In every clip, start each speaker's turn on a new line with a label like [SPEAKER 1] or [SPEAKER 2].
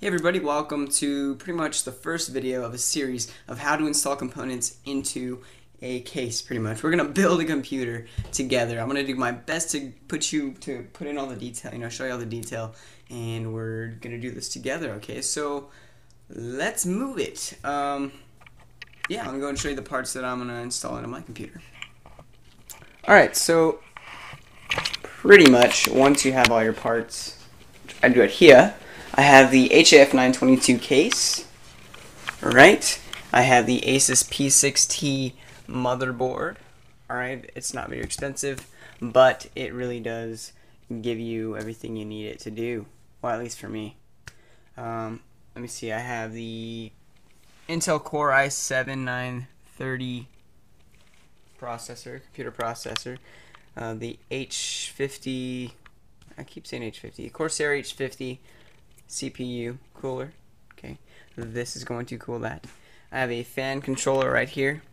[SPEAKER 1] Hey everybody, welcome to pretty much the first video of a series of how to install components into a case, pretty much. We're going to build a computer together. I'm going to do my best to put in all the detail, show you all the detail, and we're going to do this together, okay? So, let's move it. Yeah, I'm going to go and show you the parts that I'm going to install into my computer. Alright, so, pretty much, once you have all your parts, I do it here. I have the HAF 922 case, alright, I have the Asus P6T motherboard, alright, it's not very expensive, but it really does give you everything you need it to do, well, at least for me. Let me see, I have the Intel Core i7-930 computer processor, the H50, I keep saying H50, Corsair H50 CPU cooler. Okay, this is going to cool that. I have a fan controller right here.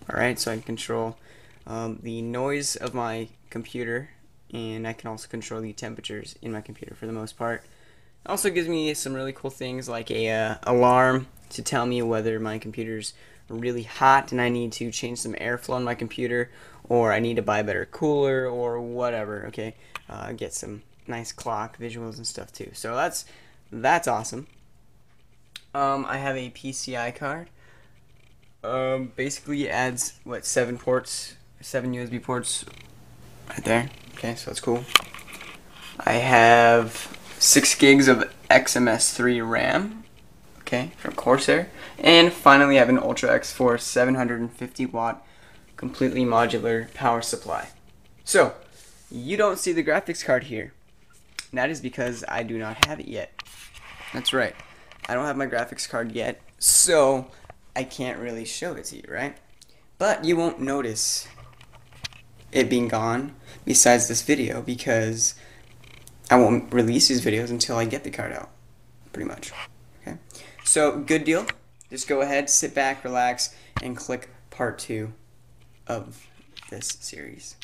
[SPEAKER 1] Alright, so I can control the noise of my computer, and I can also control the temperatures in my computer for the most part. It also gives me some really cool things like a alarm to tell me whether my computer's really hot and I need to change some airflow in my computer, or I need to buy a better cooler, or whatever. Okay, get some nice clock visuals and stuff too. So that's awesome. I have a PCI card. Basically it adds what, 7 USB ports right there. Okay, so that's cool. I have 6 gigs of XMS3 RAM. Okay, from Corsair. And finally I have an Ultra X4 750 watt completely modular power supply. So you don't see the graphics card here. That is because I do not have it yet. That's right. I don't have my graphics card yet, so I can't really show it to you, right? But you won't notice it being gone besides this video, because I won't release these videos until I get the card out, pretty much. Okay. So, good deal. Just go ahead, sit back, relax, and click part 2 of this series.